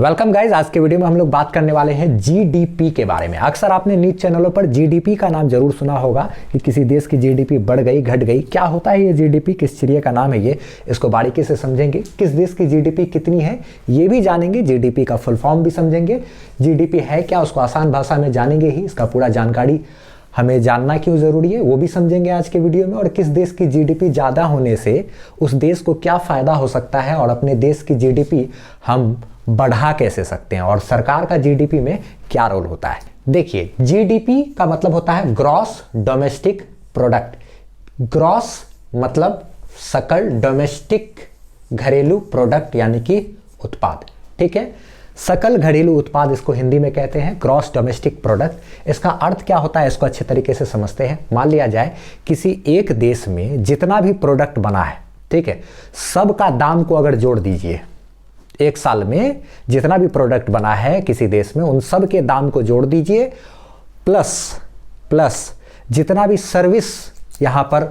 Welcome guys. आज के video में हम लोग बात करने वाले हैं जीडीपी के बारे में। अक्सर आपने न्यूज चैनलों पर जीडीपी का नाम जरूर सुना होगा कि किसी देश की जीडीपी बढ़ गई, घट गई। क्या होता है ये जीडीपी, किस चिड़िया का नाम है ये, इसको बारीकी से समझेंगे। किस देश की जीडीपी कितनी है ये भी जानेंगे, जीडीपी का फुल फॉर्म भी समझेंगे, जीडीपी है क्या उसको आसान भाषा में जानेंगे ही, इसका पूरा जानकारी हमें जानना क्यों ज़रूरी है वो भी समझेंगे आज के वीडियो में। और किस देश की जीडीपी ज़्यादा होने से उस देश को क्या फ़ायदा हो सकता है और अपने देश की जीडीपी हम बढ़ा कैसे सकते हैं और सरकार का जीडीपी में क्या रोल होता है। देखिए, जीडीपी का मतलब होता है ग्रॉस डोमेस्टिक प्रोडक्ट। ग्रॉस मतलब सकल, डोमेस्टिक घरेलू प्रोडक्ट यानी कि उत्पाद, ठीक है। सकल घरेलू उत्पाद इसको हिंदी में कहते हैं, ग्रॉस डोमेस्टिक प्रोडक्ट। इसका अर्थ क्या होता है इसको अच्छे तरीके से समझते हैं। मान लिया जाए किसी एक देश में जितना भी प्रोडक्ट बना है, ठीक है, सबका दाम को अगर जोड़ दीजिए, एक साल में जितना भी प्रोडक्ट बना है किसी देश में उन सब के दाम को जोड़ दीजिए, प्लस जितना भी सर्विस यहाँ पर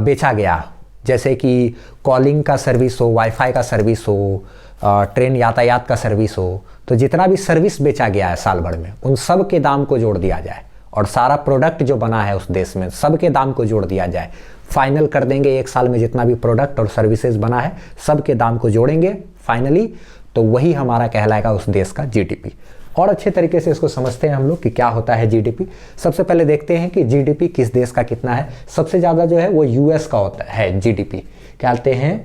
बेचा गया, जैसे कि कॉलिंग का सर्विस हो, वाईफाई का सर्विस हो, ट्रेन यातायात का सर्विस हो, तो जितना भी सर्विस बेचा गया है साल भर में उन सब के दाम को जोड़ दिया जाए और सारा प्रोडक्ट जो बना है उस देश में सब के दाम को जोड़ दिया जाए। फाइनल कर देंगे एक साल में जितना भी प्रोडक्ट और सर्विसेज बना है सब के दाम को जोड़ेंगे फाइनली, तो वही हमारा कहलाएगा उस देश का जीडीपी। और अच्छे तरीके से इसको समझते हैं हम लोग कि क्या होता है जीडीपी। सबसे पहले देखते हैं कि जीडीपी किस देश का कितना है। सबसे ज़्यादा जो है वो यूएस का होता है जीडीपी, कहते हैं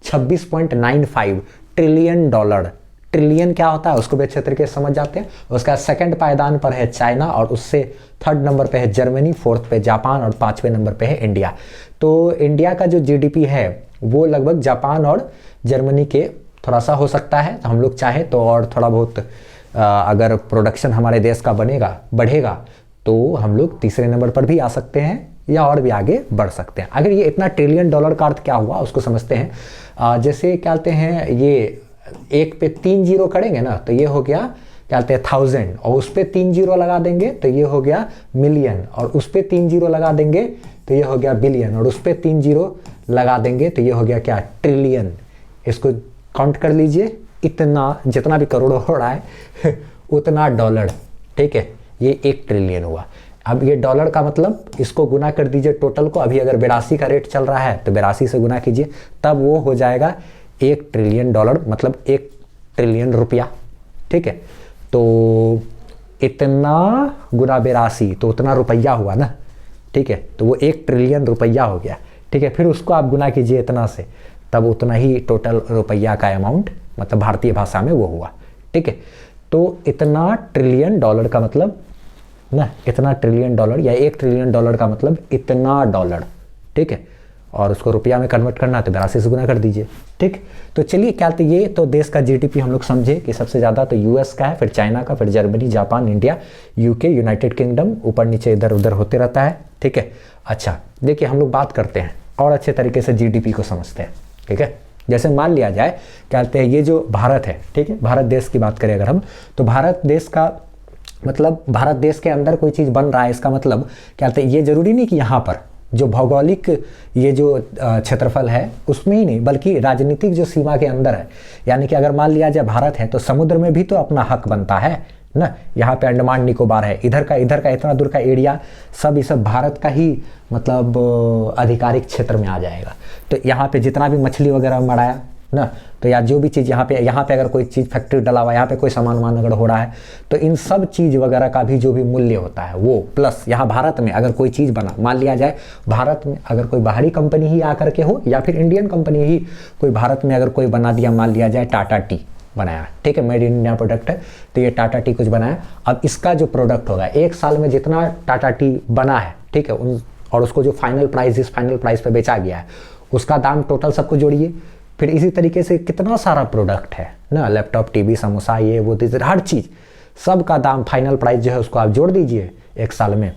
26.95 ट्रिलियन डॉलर। ट्रिलियन क्या होता है उसको भी अच्छे तरीके से समझ जाते हैं। उसका सेकंड पायदान पर है चाइना और उससे थर्ड नंबर पे है जर्मनी, फोर्थ पे जापान और पांचवें नंबर पे है इंडिया। तो इंडिया का जो जीडीपी है वो लगभग जापान और जर्मनी के थोड़ा सा हो सकता है, तो हम लोग चाहे तो और थोड़ा बहुत अगर प्रोडक्शन हमारे देश का बढ़ेगा तो हम लोग तीसरे नंबर पर भी आ सकते हैं या और भी आगे बढ़ सकते हैं। अगर ये इतना ट्रिलियन डॉलर का अर्थ क्या हुआ उसको समझते हैं। जैसे क्या कहते हैं, ये एक पे 3 जीरो करेंगे ना तो ये हो गया क्या कहते हैं 1000, और उस पे 3 जीरो लगा देंगे तो ये हो गया मिलियन, और उस पे 3 जीरो लगा देंगे तो ये हो गया बिलियन, और उस पे 3 जीरो लगा देंगे तो ये हो गया क्या, ट्रिलियन। इसको काउंट कर लीजिए, इतना जितना भी करोड़ हो रहा है उतना डॉलर, ठीक है, ये 1 ट्रिलियन हुआ। अब ये डॉलर का मतलब इसको गुना कर दीजिए टोटल को। अभी अगर 82 का रेट चल रहा है तो 82 से गुना कीजिए, तब वो हो जाएगा 1 ट्रिलियन डॉलर, मतलब 1 ट्रिलियन रुपया, ठीक है। तो इतना गुना 82 तो उतना रुपया हुआ ना, ठीक है, तो वो 1 ट्रिलियन रुपया हो गया, ठीक है। फिर उसको आप गुना कीजिए इतना से, तब उतना ही टोटल रुपया का अमाउंट मतलब भारतीय भाषा में वो हुआ, ठीक है। तो इतना ट्रिलियन डॉलर का मतलब ना, इतना ट्रिलियन डॉलर या 1 ट्रिलियन डॉलर का मतलब इतना डॉलर, ठीक है। और उसको रुपया में कन्वर्ट करना है तो 82 से गुना कर दीजिए, ठीक। तो चलिए क्या, तो ये तो देश का जीडीपी हम लोग समझे कि सबसे ज़्यादा तो यूएस का है, फिर चाइना का, फिर Germany, Japan, India, UK, United kingdom, ऊपर नीचे इधर उधर होते रहता है, ठीक है। अच्छा देखिए, हम लोग बात करते हैं और अच्छे तरीके से जीडीपी को समझते हैं, ठीक है। जैसे मान लिया जाए क्या कहते हैं, ये जो भारत है, ठीक है, भारत देश की बात करें अगर हम, तो भारत देश का मतलब भारत देश के अंदर कोई चीज़ बन रहा है, इसका मतलब क्या कहते हैं, ये जरूरी नहीं कि यहाँ पर जो भौगोलिक ये जो क्षेत्रफल है उसमें ही नहीं, बल्कि राजनीतिक जो सीमा के अंदर है। यानी कि अगर मान लिया जाए भारत है तो समुद्र में भी तो अपना हक बनता है ना। यहाँ पे अंडमान निकोबार है, इधर का इतना दूर का एरिया सब ये सब भारत का ही मतलब आधिकारिक क्षेत्र में आ जाएगा। तो यहाँ पे जितना भी मछली वगैरह मराया ना, तो या जो भी चीज़ यहाँ पे अगर कोई चीज़ फैक्ट्री डला हुआ, यहाँ पे कोई सामान अगर हो रहा है तो इन सब चीज़ वगैरह का भी जो भी मूल्य होता है वो, प्लस यहाँ भारत में अगर कोई चीज़ बना, मान लिया जाए भारत में अगर कोई बाहरी कंपनी ही आकर के हो या फिर इंडियन कंपनी ही कोई भारत में अगर कोई बना दिया, मान लिया जाए टाटा टी बनाया, ठीक है, मेड इन इंडिया प्रोडक्ट है, तो ये टाटा टी कुछ बनाया। अब इसका जो प्रोडक्ट होगा एक साल में जितना टाटा टी बना है, ठीक है, और उसको जो फाइनल प्राइस पे बेचा गया है उसका दाम टोटल सबको जोड़िए। फिर इसी तरीके से कितना सारा प्रोडक्ट है ना, लैपटॉप, टीवी, समोसा, ये वो हर चीज़, सब का दाम फाइनल प्राइस जो है उसको आप जोड़ दीजिए एक साल में,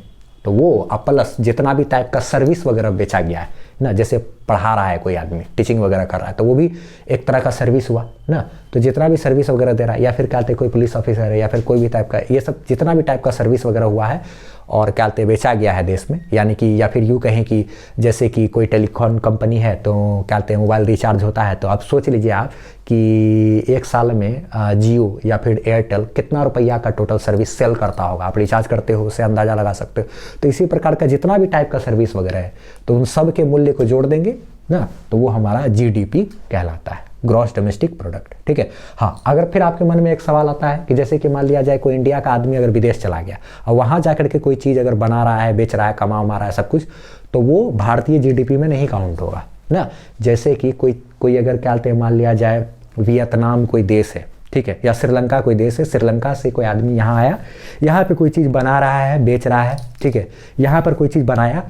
तो वो अब प्लस जितना भी टाइप का सर्विस वगैरह बेचा गया है, ना, जैसे पढ़ा रहा है कोई आदमी, टीचिंग वगैरह कर रहा है, तो वो भी एक तरह का सर्विस हुआ ना। तो जितना भी सर्विस वगैरह दे रहा है, या फिर क्या कहते हैं कोई पुलिस ऑफिसर है, या फिर कोई भी टाइप का, ये सब जितना भी टाइप का सर्विस वगैरह हुआ है और क्या कहते हैं बेचा गया है देश में, यानी कि या फिर यूँ कहें कि जैसे कि कोई टेलीकॉम कंपनी है तो क्या कहते हैं मोबाइल रिचार्ज होता है, तो आप सोच लीजिए आप कि एक साल में जियो या फिर एयरटेल कितना रुपया का टोटल सर्विस सेल करता होगा, आप रिचार्ज करते हो उससे अंदाज़ा लगा सकते हो। तो इसी प्रकार का जितना भी टाइप का सर्विस वगैरह है, तो उन सब के मूल्य को जोड़ देंगे ना, तो वो हमारा जीडीपी कहलाता है, ग्रॉस डोमेस्टिक प्रोडक्ट। ठीक है। हाँ, अगर फिर आपके मन में एक सवाल आता है कि जैसे कि मान लिया जाए कोई इंडिया का आदमी अगर विदेश चला गया और वहाँ जाकर के कोई चीज़ अगर बना रहा है, बेच रहा है, कमा रहा है सब कुछ, तो वो भारतीय जीडीपी में नहीं काउंट होगा ना। जैसे कि कोई अगर क्या कहते हैं मान लिया जाए वियतनाम कोई देश है, ठीक है, या श्रीलंका कोई देश है, श्रीलंका से कोई आदमी यहाँ आया, यहाँ पे कोई चीज़ बना रहा है, बेच रहा है, ठीक है, यहाँ पर कोई चीज़ बनाया,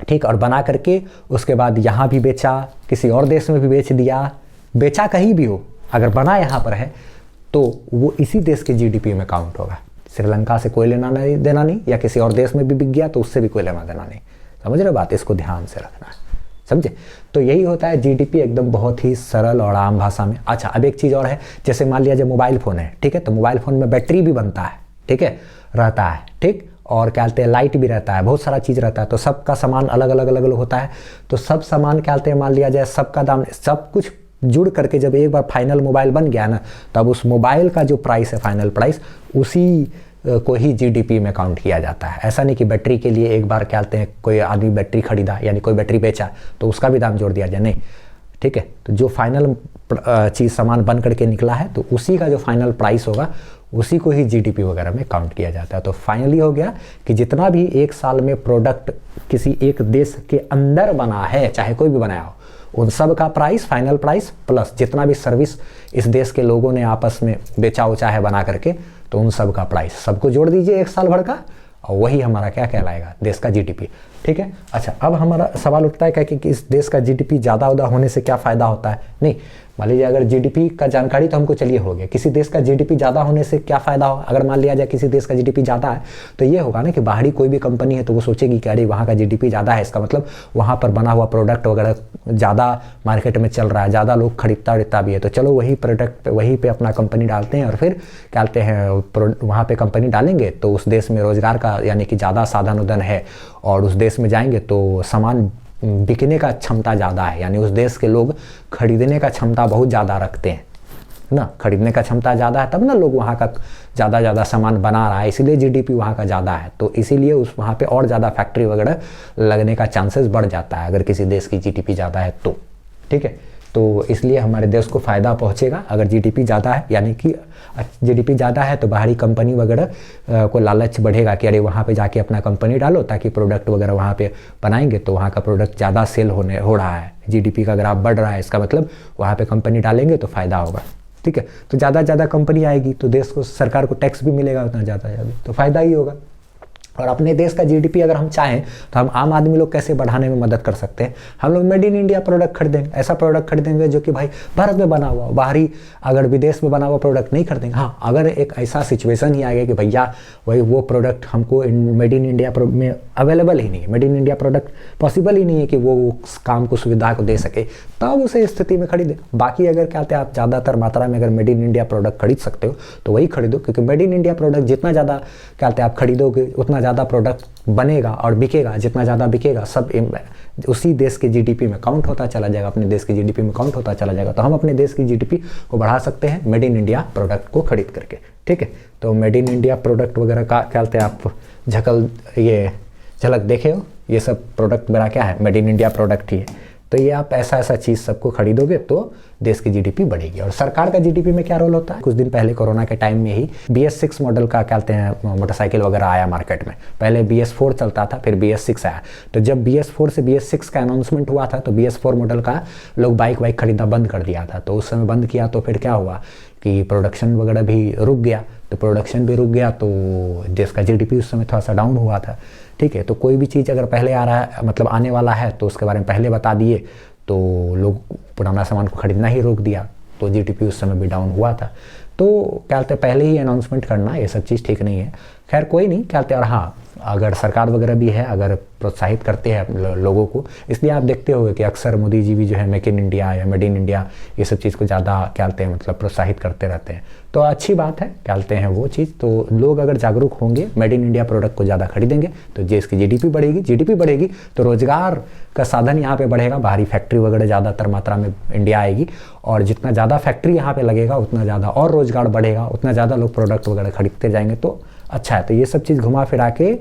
ठीक, और बना करके उसके बाद यहाँ भी बेचा, किसी और देश में भी बेच दिया, बेचा कहीं भी हो, अगर बना यहाँ पर है तो वो इसी देश के जीडीपी में काउंट होगा। श्रीलंका से कोई लेना नहीं देना नहीं, या किसी और देश में भी बिक गया तो उससे भी कोई लेना देना नहीं। समझ रहे बात, इसको ध्यान से रखना है, समझे। तो यही होता है जीडीपी, एकदम बहुत ही सरल और आम भाषा में। अच्छा, अब एक चीज़ और है, जैसे मान लिया जाए मोबाइल फ़ोन है, ठीक है, तो मोबाइल फ़ोन में बैटरी भी बनता है, ठीक है, रहता है, ठीक, और क्या कहते हैं लाइट भी रहता है, बहुत सारा चीज़ रहता है, तो सबका सामान अलग अलग अलग अलग होता है। तो सब सामान क्या कहते हैं मान लिया जाए सबका दाम, सब कुछ जुड़ करके जब एक बार फाइनल मोबाइल बन गया ना, तब उस मोबाइल का जो प्राइस है, फाइनल प्राइस, उसी को ही जीडीपी में काउंट किया जाता है। ऐसा नहीं कि बैटरी के लिए एक बार क्या कहते हैं कोई आदमी बैटरी खरीदा, यानी कोई बैटरी बेचा तो उसका भी दाम जोड़ दिया जाए, नहीं, ठीक है। तो जो फाइनल चीज़ सामान बन करके निकला है, तो उसी का जो फाइनल प्राइस होगा उसी को ही जीडीपी वगैरह में काउंट किया जाता है। तो फाइनली हो गया कि जितना भी एक साल में प्रोडक्ट किसी एक देश के अंदर बना है, चाहे कोई भी बनाया हो, उन सब का प्राइस, फाइनल प्राइस, प्लस जितना भी सर्विस इस देश के लोगों ने आपस में बेचा उचा है बना करके, तो उन सब का प्राइस सबको जोड़ दीजिए एक साल भर का, और वही हमारा क्या कहलाएगा, देश का जीडीपी। ठीक है। अच्छा, अब हमारा सवाल उठता है कि इस देश का जीडीपी ज़्यादा उदा होने से क्या फ़ायदा होता है। नहीं, मान लीजिए अगर जीडीपी का जानकारी तो हमको चलिए हो गया, किसी देश का जीडीपी ज़्यादा होने से क्या फ़ायदा होगा। अगर मान लिया जाए किसी देश का जीडीपी ज़्यादा है, तो ये होगा ना कि बाहरी कोई भी कंपनी है तो वो सोचेगी कि अरे वहाँ का जीडीपी ज़्यादा है, इसका मतलब वहाँ पर बना हुआ प्रोडक्ट वगैरह ज़्यादा मार्केट में चल रहा है, ज़्यादा लोग खरीदता भी है, तो चलो वही प्रोडक्ट वहीं पर अपना कंपनी डालते हैं, और फिर क्या कहते हैं वहाँ पर कंपनी डालेंगे तो उस देश में रोज़गार का यानी कि ज़्यादा साधन उदन है, और उस देश में जाएंगे तो सामान बिकने का क्षमता ज़्यादा है, यानी उस देश के लोग खरीदने का क्षमता बहुत ज़्यादा रखते हैं ना, खरीदने का क्षमता ज़्यादा है तब ना लोग वहाँ का ज़्यादा सामान बना रहा है, इसीलिए जीडीपी वहाँ का ज़्यादा है, तो इसीलिए उस वहाँ पे और ज़्यादा फैक्ट्री वगैरह लगने का चांसेस बढ़ जाता है अगर किसी देश की जीडीपी ज़्यादा है तो। ठीक है, तो इसलिए हमारे देश को फ़ायदा पहुँचेगा अगर जीडीपी ज़्यादा है, यानी कि जीडीपी ज़्यादा है तो बाहरी कंपनी वगैरह को लालच बढ़ेगा कि अरे वहाँ पे जाके अपना कंपनी डालो, ताकि प्रोडक्ट वगैरह वहाँ पे बनाएंगे तो वहाँ का प्रोडक्ट ज़्यादा सेल हो रहा है, जीडीपी का ग्राफ बढ़ रहा है, इसका मतलब वहाँ पे कंपनी डालेंगे तो फ़ायदा होगा। ठीक है, तो ज़्यादा कंपनी आएगी तो देश को, सरकार को टैक्स भी मिलेगा उतना ज़्यादा तो फ़ायदा ही होगा। और अपने देश का जीडीपी अगर हम चाहें तो हम आम आदमी लोग कैसे बढ़ाने में मदद कर सकते हैं। हम लोग मेड इन इंडिया प्रोडक्ट खरीदेंगे, ऐसा प्रोडक्ट खरीदेंगे जो कि भाई भारत में बना हुआ, बाहरी अगर विदेश में बना हुआ प्रोडक्ट नहीं खरीदेंगे। हाँ, अगर एक ऐसा सिचुएशन ही आ गया कि भैया वही वो प्रोडक्ट हमको मेड इन इंडिया में अवेलेबल ही नहीं है, made in India product possible ही नहीं है कि वो उस काम को, सुविधा को दे सके, तब उसे स्थिति में खरीदें। बाकी अगर क्या कहते हैं आप ज़्यादातर मात्रा में अगर मेड इन इंडिया प्रोडक्ट खरीद सकते हो तो वही खरीदो, क्योंकि मेड इन इंडिया प्रोडक्ट जितना ज़्यादा क्या कहते हैं आप खरीदोगे उतना ज़्यादा प्रोडक्ट बनेगा और बिकेगा, जितना ज़्यादा बिकेगा सब उसी देश के जीडीपी में काउंट होता चला जाएगा, अपने देश की जीडीपी में काउंट होता चला जाएगा। तो हम अपने देश की जीडीपी को बढ़ा सकते हैं मेड इन इंडिया प्रोडक्ट को खरीद करके। ठीक है, तो मेड इन इंडिया प्रोडक्ट वगैरह का क्या कहते हैं आप झलक देखे हो, ये सब प्रोडक्ट मेरा क्या है, मेड इन इंडिया प्रोडक्ट ही है। तो ये आप ऐसा चीज़ सबको खरीदोगे तो देश की जीडीपी बढ़ेगी। और सरकार का जीडीपी में क्या रोल होता है, कुछ दिन पहले कोरोना के टाइम में ही BS6 मॉडल का क्या कहते हैं मोटरसाइकिल वगैरह आया मार्केट में। पहले BS4 चलता था, फिर BS6 आया। तो जब BS4 से BS6 का अनाउंसमेंट हुआ था तो BS4 मॉडल का लोग बाइक खरीदना बंद कर दिया था। तो उस समय बंद किया तो फिर क्या हुआ कि प्रोडक्शन वगैरह भी रुक गया। तो प्रोडक्शन भी रुक गया तो देश का जीडीपी उस समय थोड़ा सा डाउन हुआ था। ठीक है, तो कोई भी चीज़ अगर पहले आ रहा है, मतलब आने वाला है, तो उसके बारे में पहले बता दिए तो लोग पुराना सामान को खरीदना ही रोक दिया, तो जीडीपी उस समय भी डाउन हुआ था। तो क्या कहते हैं पहले ही अनाउंसमेंट करना, ये सब चीज़ ठीक नहीं है। खैर कोई नहीं क्या कहते हैं। और हाँ, अगर सरकार वगैरह भी है, अगर प्रोत्साहित करते हैं लोगों को, इसलिए आप देखते होंगे कि अक्सर मोदी जी भी जो है मेक इन इंडिया या मेड इन इंडिया ये सब चीज़ को ज़्यादा क्या कहते हैं मतलब प्रोत्साहित करते रहते हैं। तो अच्छी बात है क्या कहते हैं वो चीज़। तो लोग अगर जागरूक होंगे, मेड इन इंडिया प्रोडक्ट को ज़्यादा खरीदेंगे तो देश की जीडीपी बढ़ेगी तो रोज़गार का साधन यहाँ पे बढ़ेगा, बाहरी फैक्ट्री वगैरह ज़्यादातर मात्रा में इंडिया आएगी, और जितना ज़्यादा फैक्ट्री यहाँ पे लगेगा उतना ज़्यादा और रोज़गार बढ़ेगा, उतना ज़्यादा लोग प्रोडक्ट वगैरह खरीदते जाएंगे, तो अच्छा है। तो ये सब चीज़ घुमा फिरा के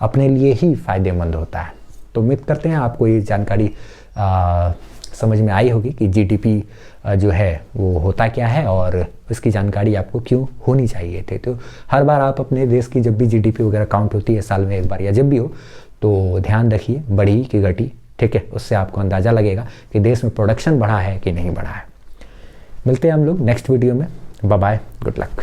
अपने लिए ही फ़ायदेमंद होता है। तो उम्मीद करते हैं आपको ये जानकारी समझ में आई होगी कि जीडीपी जो है वो होता क्या है और इसकी जानकारी आपको क्यों होनी चाहिए थी। तो हर बार आप अपने देश की जब भी जीडीपी वगैरह काउंट होती है साल में एक बार या जब भी हो, तो ध्यान रखिए बढ़ी कि घटी, ठीक है। उससे आपको अंदाज़ा लगेगा कि देश में प्रोडक्शन बढ़ा है कि नहीं बढ़ा है। मिलते हैं हम लोग नेक्स्ट वीडियो में। Bye bye, good luck.